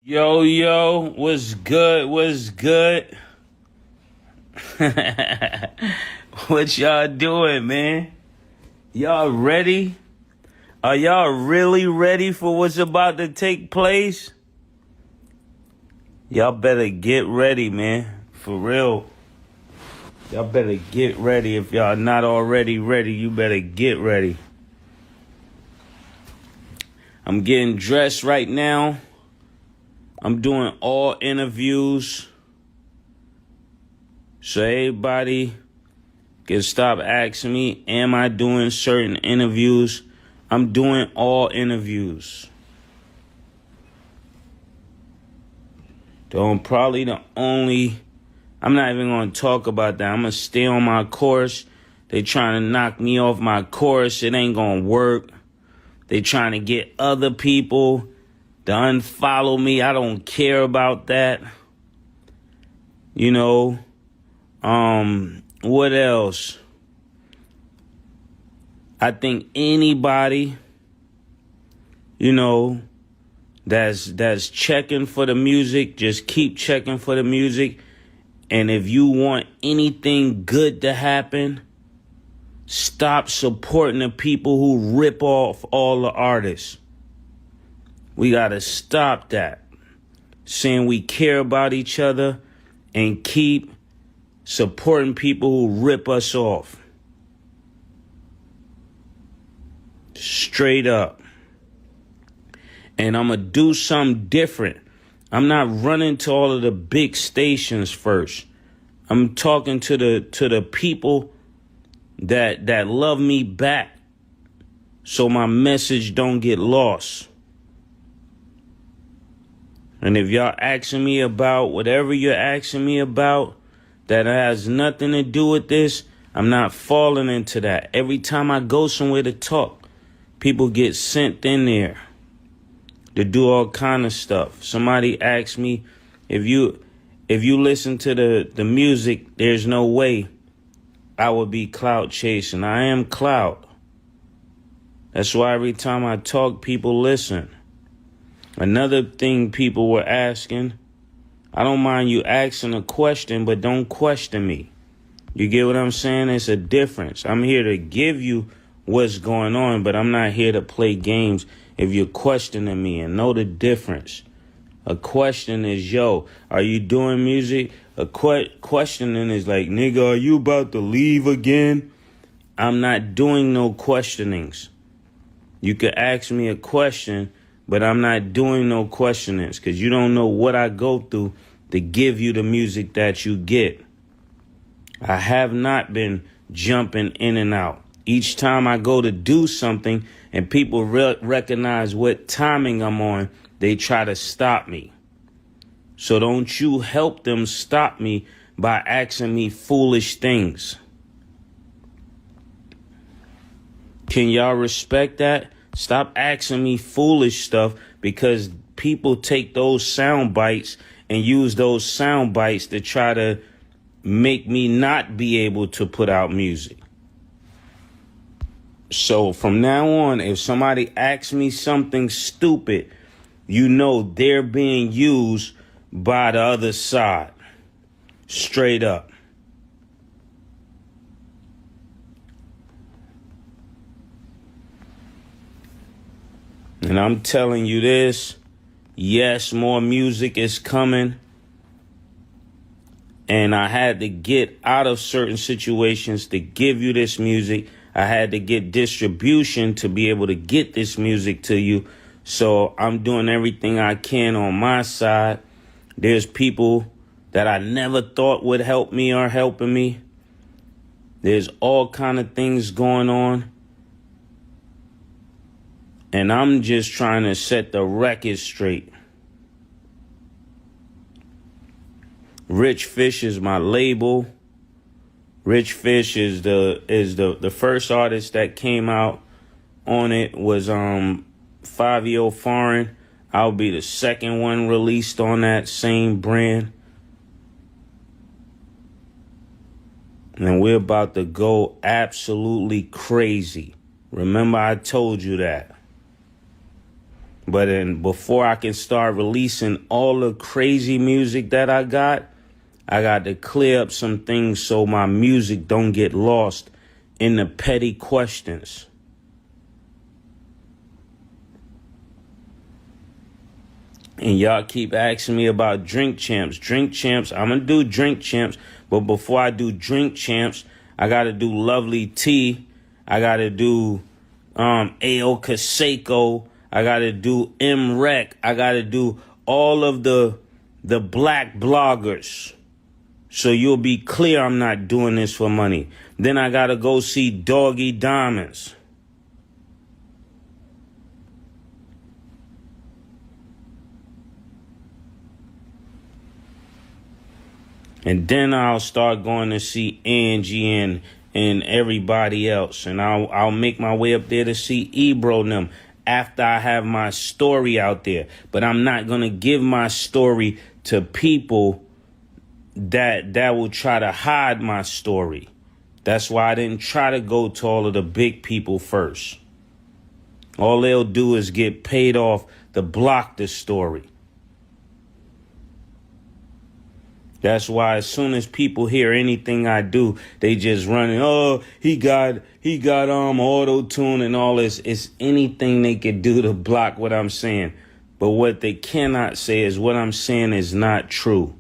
Yo, what's good? What's good? What y'all doing, man? Y'all ready? Are y'all really ready for what's about to take place? Y'all better get ready, man. For real. Y'all better get ready. If y'all not already ready, you better get ready. I'm getting dressed right now. I'm doing all interviews. So everybody can stop asking me, am I doing certain interviews? I'm doing all interviews. I'm probably the only, I'm not even going to talk about that. I'm going to stay on my course. They trying to knock me off my course. It ain't going to work. They trying to get other people to unfollow me. I don't care about that. You know, what else? I think anybody, that's checking for the music, just keep checking for the music. And if you want anything good to happen, stop supporting the people who rip off all the artists. We got to stop that. Saying we care about each other and keep supporting people who rip us off. Straight up. And I'm going to do something different. I'm not running to all of the big stations first. I'm talking to the people that love me back so my message don't get lost. And if y'all asking me about whatever you're asking me about that has nothing to do with this, I'm not falling into that. Every time I go somewhere to talk, people get sent in there to do all kind of stuff. Somebody asked me, if you listen to the music, there's no way I would be clout chasing. I am clout. That's why every time I talk, people listen. Another thing people were asking, I don't mind you asking a question, but don't question me. You get what I'm saying? It's a difference. I'm here to give you what's going on, but I'm not here to play games if you're questioning me, and know the difference. A question is, yo, are you doing music? A questioning is like, nigga, are you about to leave again? I'm not doing no questionings. You could ask me a question, but I'm not doing no questionings because you don't know what I go through to give you the music that you get. I have not been jumping in and out. Each time I go to do something and people recognize what timing I'm on, they try to stop me. So don't you help them stop me by asking me foolish things. Can y'all respect that? Stop asking me foolish stuff, because people take those sound bites and use those sound bites to try to make me not be able to put out music. So from now on, if somebody asks me something stupid, you know they're being used by the other side. Straight up. And I'm telling you this, yes, more music is coming. And I had to get out of certain situations to give you this music. I had to get distribution to be able to get this music to you. So I'm doing everything I can on my side. There's people that I never thought would help me or helping me. There's all kind of things going on. And I'm just trying to set the record straight. Rich Fish is my label. Rich Fish is the first artist that came out on it was 5-Year Foreign. I'll be the second one released on that same brand. And we're about to go absolutely crazy. Remember, I told you that. But before I can start releasing all the crazy music that I got to clear up some things so my music don't get lost in the petty questions. And y'all keep asking me about Drink Champs. Drink Champs, I'm going to do Drink Champs. But before I do Drink Champs, I got to do Lovely T. I got to do A.O. Kaseko. I got to do M-Rec. I got to do all of the black bloggers. So you'll be clear I'm not doing this for money. Then I got to go see Doggy Diamonds. And then I'll start going to see Angie and everybody else. And I'll make my way up there to see Ebro and them after I have my story out there. But I'm not going to give my story to people that will try to hide my story. That's why I didn't try to go to all of the big people first. All they'll do is get paid off to block the story. That's why as soon as people hear anything I do, they just running, oh, he got auto-tune and all this. It's anything they could do to block what I'm saying. But what they cannot say is what I'm saying is not true.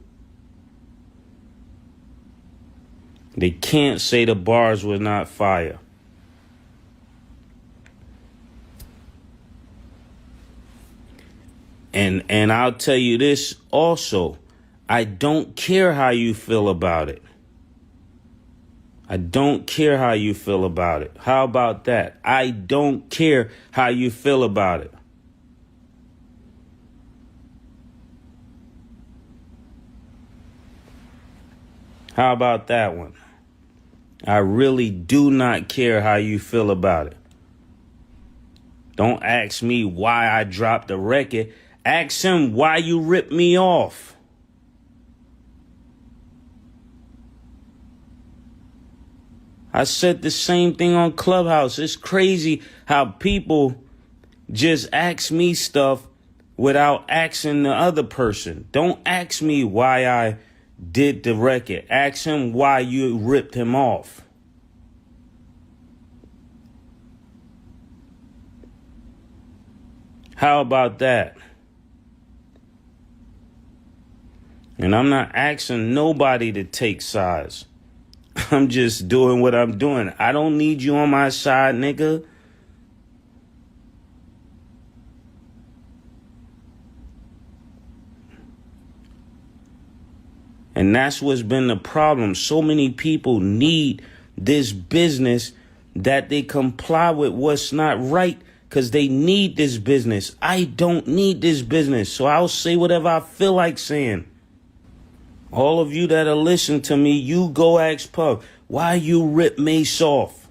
They can't say the bars were not fire. And I'll tell you this also. I don't care how you feel about it. I don't care how you feel about it. How about that? I don't care how you feel about it. How about that one? I really do not care how you feel about it. Don't ask me why I dropped the record. Ask him why you ripped me off. I said the same thing on Clubhouse. It's crazy how people just ask me stuff without asking the other person. Don't ask me why I did the record. Ask him why you ripped him off. How about that? And I'm not asking nobody to take sides. I'm just doing what I'm doing. I don't need you on my side, nigga. And that's what's been the problem. So many people need this business that they comply with what's not right because they need this business. I don't need this business, so I'll say whatever I feel like saying. All of you that are listening to me, you go ask Puff, why you rip Mase off?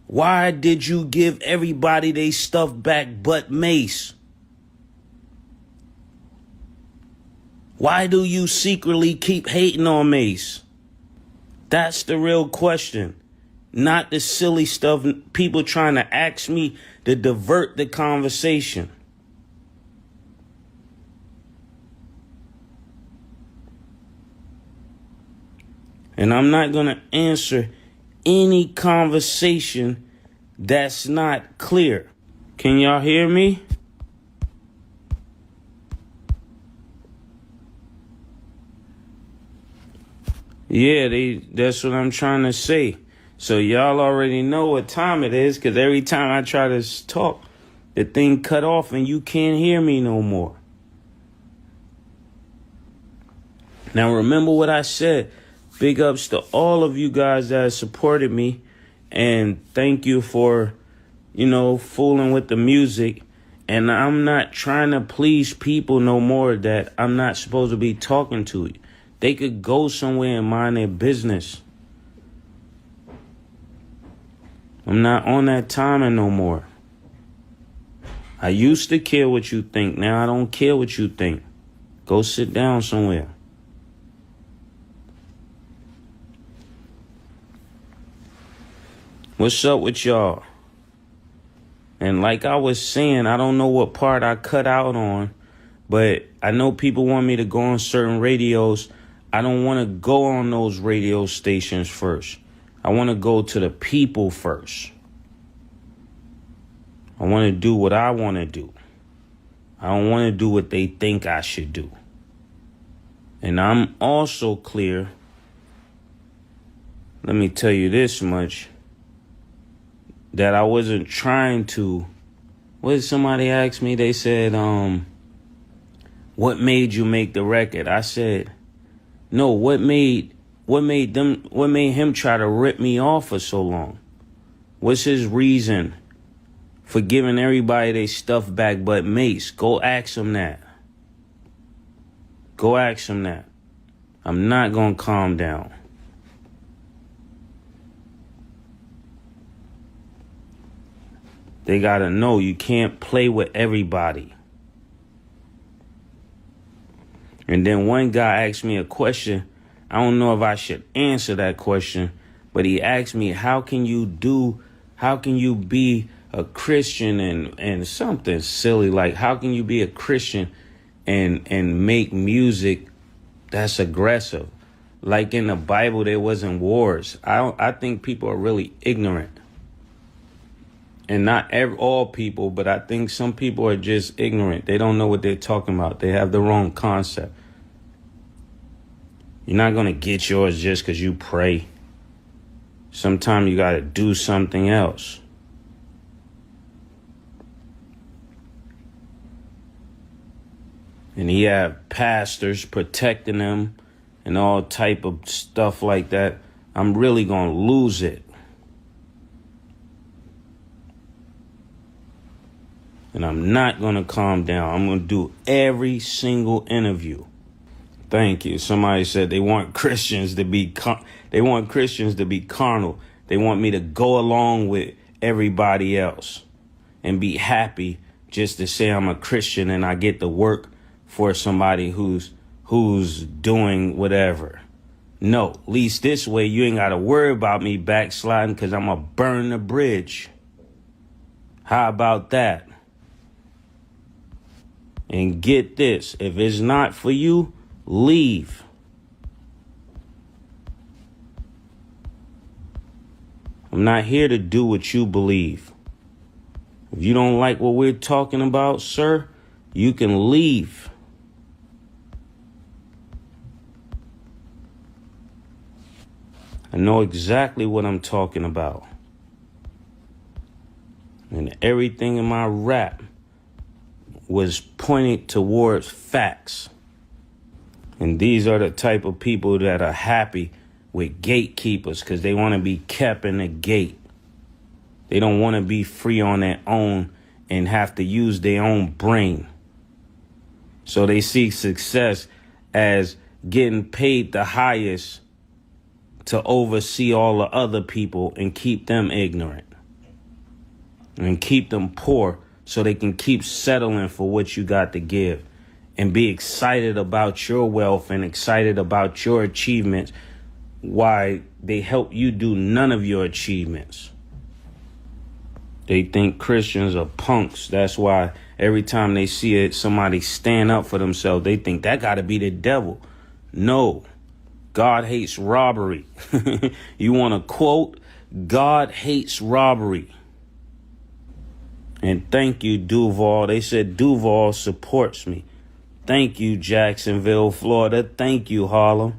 Why did you give everybody they stuff back but Mase? Why do you secretly keep hating on Mase? That's the real question. Not the silly stuff people trying to ask me to divert the conversation. And I'm not going to answer any conversation that's not clear. Can y'all hear me? Yeah, that's what I'm trying to say. So y'all already know what time it is, because every time I try to talk, the thing cut off and you can't hear me no more. Now remember what I said. Big ups to all of you guys that supported me. And thank you for, fooling with the music. And I'm not trying to please people no more that I'm not supposed to be talking to. They could go somewhere and mind their business. I'm not on that timing no more. I used to care what you think. Now I don't care what you think. Go sit down somewhere. What's up with y'all? And like I was saying, I don't know what part I cut out on, but I know people want me to go on certain radios. I don't want to go on those radio stations first. I want to go to the people first. I want to do what I want to do. I don't want to do what they think I should do. And I'm also clear. Let me tell you this much. That I wasn't trying to. What did somebody ask me? They said, what made you make the record? I said, no, what made him try to rip me off for so long? What's his reason for giving everybody their stuff back but Mase? Go ask him that. Go ask him that. I'm not gonna calm down. They gotta know you can't play with everybody. And then one guy asked me a question. I don't know if I should answer that question, but he asked me, how can you be a Christian and something silly like, how can you be a Christian and make music that's aggressive? Like in the Bible, there wasn't wars. I think people are really ignorant. And not all people, but I think some people are just ignorant. They don't know what they're talking about. They have the wrong concept. You're not going to get yours just because you pray. Sometimes you got to do something else. And he have pastors protecting them and all type of stuff like that. I'm really going to lose it. And I'm not going to calm down. I'm going to do every single interview. Thank you. Somebody said they want Christians to be carnal. They want me to go along with everybody else and be happy just to say I'm a Christian and I get to work for somebody who's doing whatever. No, at least this way you ain't got to worry about me backsliding because I'm going to burn the bridge. How about that? And get this, if it's not for you, leave. I'm not here to do what you believe. If you don't like what we're talking about, sir, you can leave. I know exactly what I'm talking about. And everything in my rap was pointed towards facts. And these are the type of people that are happy with gatekeepers because they want to be kept in the gate. They don't want to be free on their own and have to use their own brain. So they see success as getting paid the highest to oversee all the other people and keep them ignorant and keep them poor so they can keep settling for what you got to give and be excited about your wealth and excited about your achievements. Why they help you do none of your achievements. They think Christians are punks. That's why every time they see it, somebody stand up for themselves, they think that got to be the devil. No, God hates robbery. You want to quote? God hates robbery. And thank you, Duval. They said Duval supports me. Thank you, Jacksonville, Florida. Thank you, Harlem.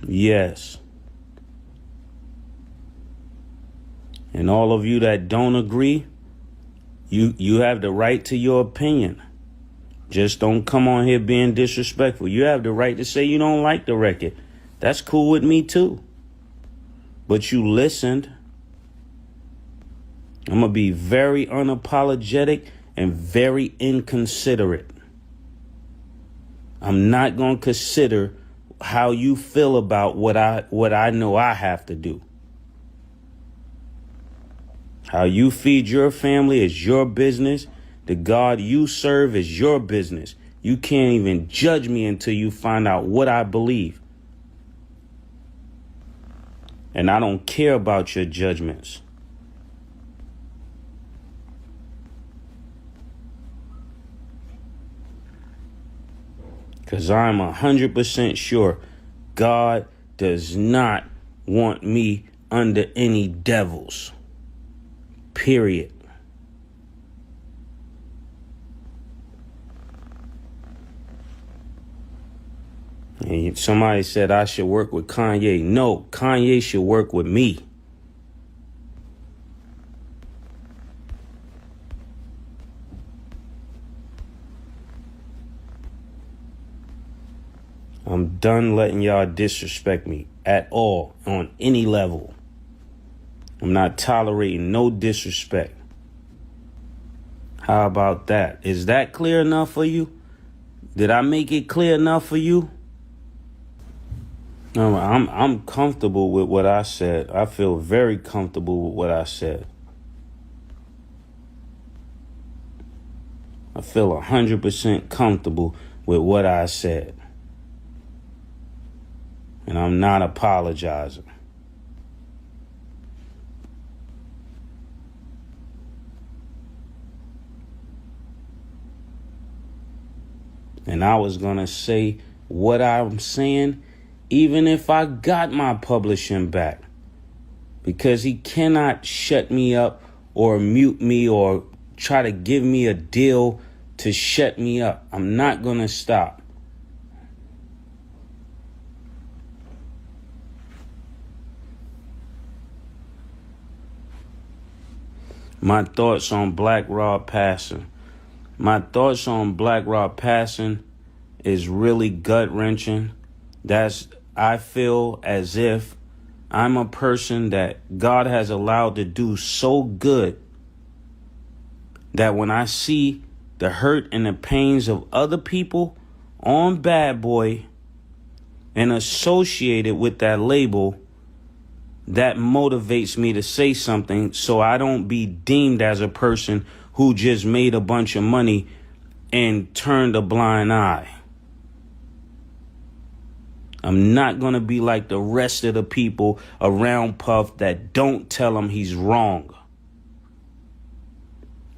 Yes. And all of you that don't agree, you have the right to your opinion. Just don't come on here being disrespectful. You have the right to say you don't like the record. That's cool with me too. But you listened. I'm going to be very unapologetic and very inconsiderate. I'm not going to consider how you feel about what I know I have to do. How you feed your family is your business. The God you serve is your business. You can't even judge me until you find out what I believe. And I don't care about your judgments. Because I'm 100% sure God does not want me under any devils. Period. And somebody said I should work with Kanye. No, Kanye should work with me. I'm done letting y'all disrespect me at all on any level. I'm not tolerating no disrespect. How about that? Is that clear enough for you? Did I make it clear enough for you? No, I'm comfortable with what I said. I feel very comfortable with what I said. I feel 100% comfortable with what I said. And I'm not apologizing. And I was going to say what I'm saying, even if I got my publishing back. Because he cannot shut me up or mute me or try to give me a deal to shut me up. I'm not going to stop. My thoughts on Black Rob passing. My thoughts on Black Rob passing is really gut-wrenching. I feel as if I'm a person that God has allowed to do so good that when I see the hurt and the pains of other people on Bad Boy and associated with that label, that motivates me to say something so I don't be deemed as a person who just made a bunch of money and turned a blind eye. I'm not going to be like the rest of the people around Puff that don't tell him he's wrong.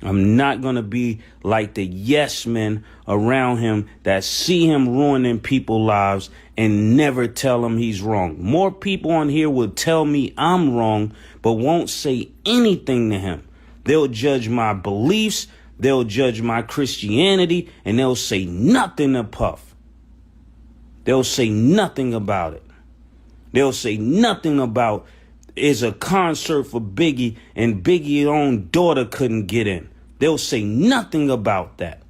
I'm not going to be like the yes men around him that see him ruining people's lives and never tell him he's wrong. More people on here will tell me I'm wrong, but won't say anything to him. They'll judge my beliefs, they'll judge my Christianity, and they'll say nothing to Puff. They'll say nothing about it. They'll say nothing about it's a concert for Biggie and Biggie's own daughter couldn't get in. They'll say nothing about that.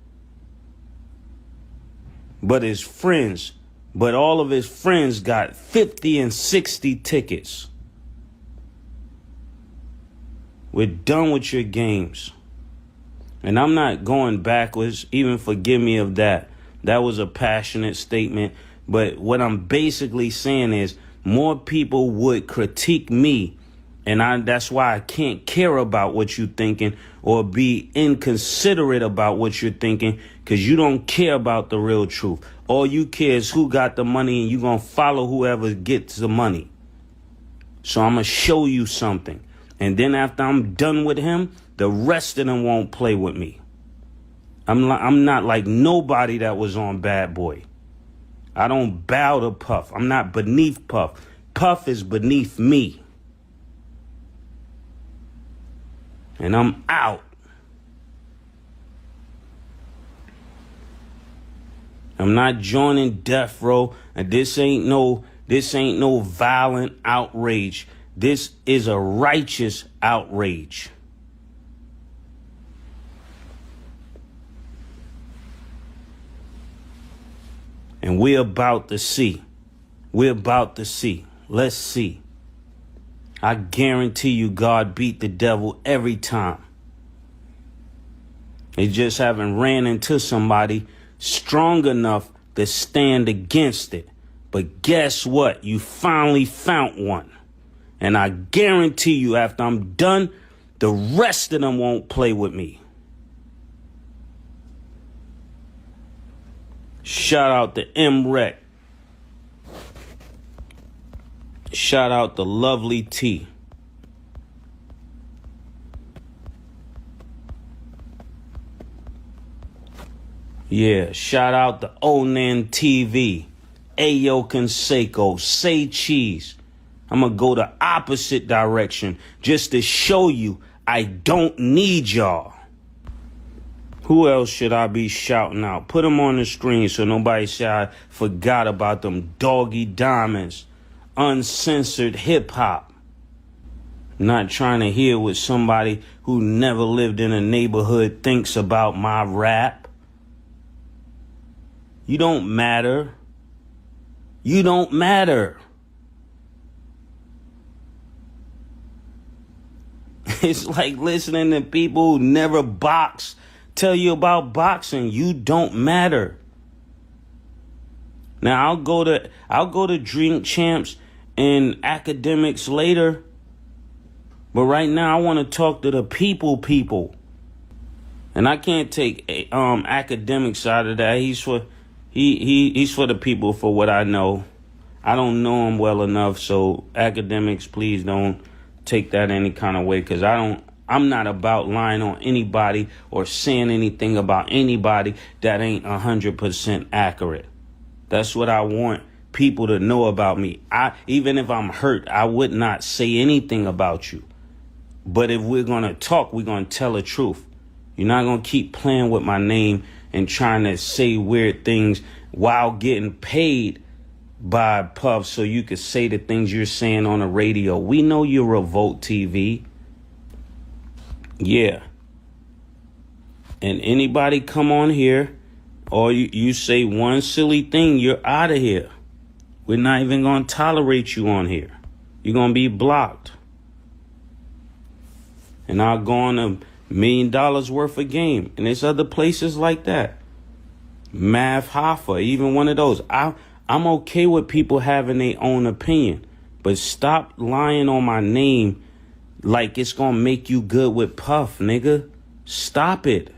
But his friends, all of his friends got 50 and 60 tickets. We're done with your games. And I'm not going backwards, even forgive me of that. That was a passionate statement. But what I'm basically saying is more people would critique me. And that's why I can't care about what you're thinking or be inconsiderate about what you're thinking, because you don't care about the real truth. All you care is who got the money, and you're going to follow whoever gets the money. So I'm going to show you something. And then after I'm done with him, the rest of them won't play with me. I'm not like nobody that was on Bad Boy. I don't bow to Puff. I'm not beneath Puff. Puff is beneath me. And I'm out. I'm not joining death row. And this ain't no violent outrage. This is a righteous outrage. And we're about to see. We're about to see. Let's see. I guarantee you God beat the devil every time. They just haven't ran into somebody strong enough to stand against it. But guess what? You finally found one. And I guarantee you after I'm done, the rest of them won't play with me. Shout out to M-Rec. Shout out to Lovely T. Yeah, shout out to Onan TV, Ayo Conseco, Say Cheese. I'm going to go the opposite direction just to show you I don't need y'all. Who else should I be shouting out? Put them on the screen so nobody say I forgot about them. Doggy Diamonds, uncensored hip hop. Not trying to hear what somebody who never lived in a neighborhood thinks about my rap. You don't matter. You don't matter. It's like listening to people who never box tell you about boxing. You don't matter. Now I'll go to Drink Champs and academics later. But right now I want to talk to the people. And I can't take academics out of that. He's for the people for what I know. I don't know him well enough, so academics, please don't take that any kind of way, because I'm not about lying on anybody or saying anything about anybody that ain't 100% accurate. That's what I want people to know about me. Even if I'm hurt, I would not say anything about you. But if we're going to talk, we're going to tell the truth. You're not going to keep playing with my name and trying to say weird things while getting paid by Puff so you could say the things you're saying on the radio. We know you're Revolt TV. Yeah. And anybody come on here or you say one silly thing, you're out of here. We're not even going to tolerate you on here. You're going to be blocked. And I'll go on $1 million worth of game. And there's other places like that. Math Hoffa, even one of those. I'm okay with people having their own opinion. But stop lying on my name like it's going to make you good with Puff, nigga. Stop it.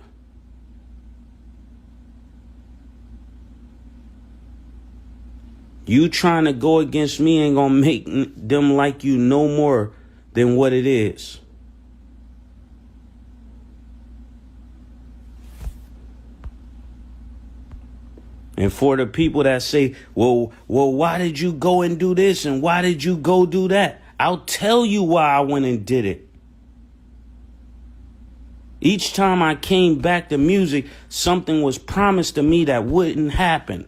You trying to go against me ain't going to make them like you no more than what it is. And for the people that say, well, why did you go and do this? And why did you go do that? I'll tell you why I went and did it. Each time I came back to music, something was promised to me that wouldn't happen.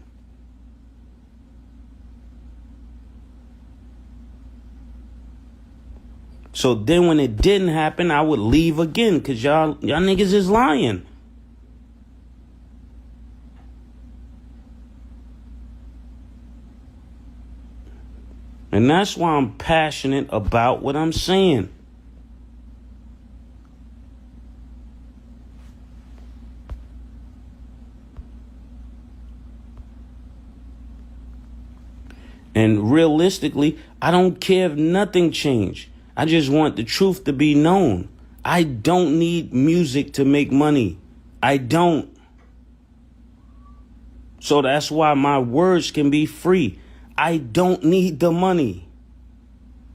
So then when it didn't happen, I would leave again because y'all niggas is lying. And that's why I'm passionate about what I'm saying. And realistically, I don't care if nothing changed. I just want the truth to be known. I don't need music to make money. I don't. So that's why my words can be free. I don't need the money.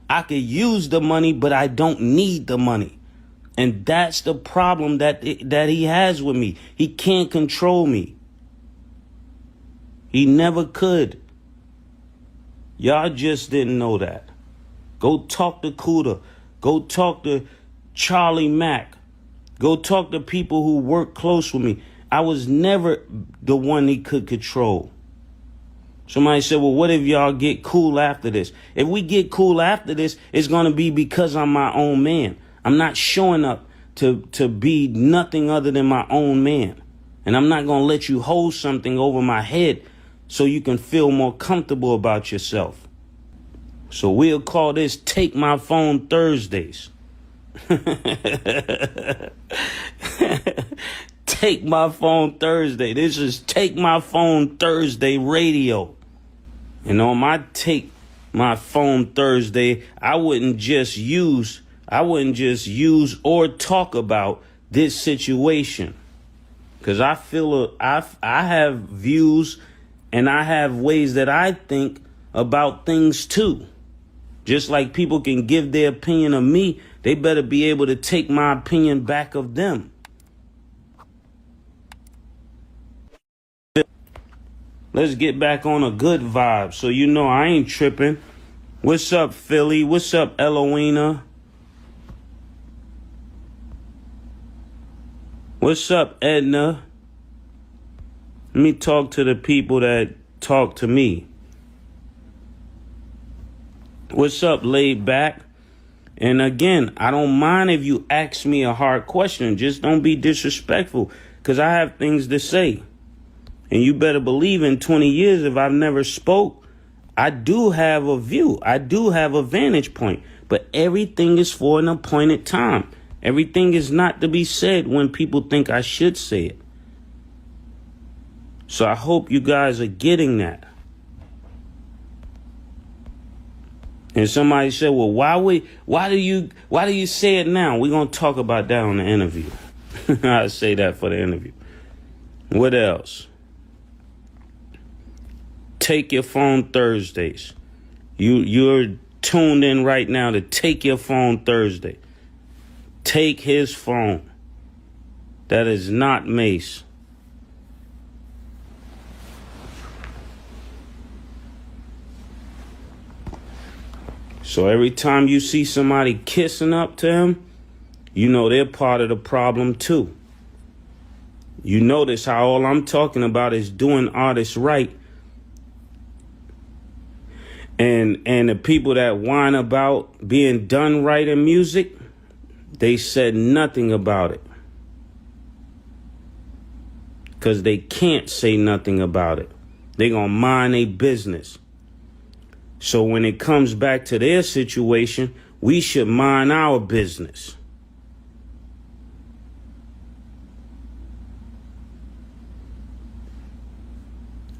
I could use the money, but I don't need the money. And that's the problem that he has with me. He can't control me. He never could. Y'all just didn't know that. Go talk to Kuda. Go talk to Charlie Mack. Go talk to people who work close with me. I was never the one he could control. Somebody said, well, what if y'all get cool after this? If we get cool after this, it's going to be because I'm my own man. I'm not showing up to be nothing other than my own man. And I'm not going to let you hold something over my head so you can feel more comfortable about yourself. So we'll call this Take My Phone Thursdays. Take My Phone Thursday. This is Take My Phone Thursday radio. And on my Take My Phone Thursday, I wouldn't just use or talk about this situation. Because I feel I have views and I have ways that I think about things too. Just like people can give their opinion of me, they better be able to take my opinion back of them. Let's get back on a good vibe. So you know I ain't tripping. What's up, Philly? What's up, Eloina? What's up, Edna? Let me talk to the people that talk to me. What's up, laid back? And again, I don't mind if you ask me a hard question. Just don't be disrespectful, because I have things to say. And you better believe in 20 years, if I've never spoke, I do have a view. I do have a vantage point. But everything is for an appointed time. Everything is not to be said when people think I should say it. So I hope you guys are getting that. And somebody said, well, why do you say it now? We're going to talk about that on the interview. I'll say that for the interview. What else? Take Your Phone Thursdays. You're tuned in right now to Take Your Phone Thursday. Take his phone. That is not Mase. So every time you see somebody kissing up to him, you know they're part of the problem too. You notice how all I'm talking about is doing artists right. And the people that whine about being done right in music, they said nothing about it. Because they can't say nothing about it. They gonna mind their business. So when it comes back to their situation, we should mind our business.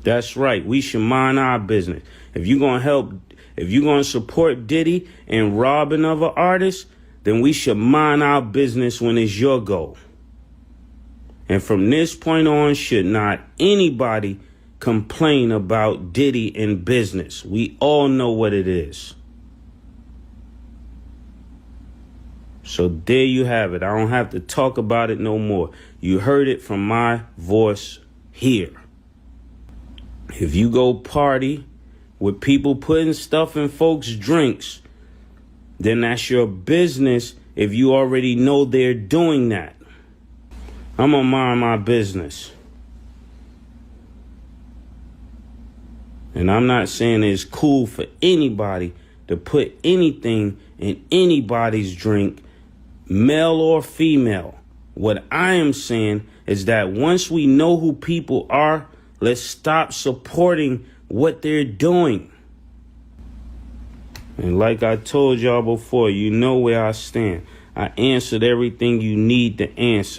That's right. We should mind our business. If you're going to support Diddy and robbing other artists, then we should mind our business when it's your goal. And from this point on, should not anybody complain about Diddy in business. We all know what it is. So there you have it. I don't have to talk about it no more. You heard it from my voice here. If you go party with people putting stuff in folks' drinks, then that's your business if you already know they're doing that. I'm gonna mind my business. And I'm not saying it's cool for anybody to put anything in anybody's drink, male or female. What I am saying is that once we know who people are, let's stop supporting what they're doing. And like I told y'all before, you know where I stand. I answered everything you need to answer.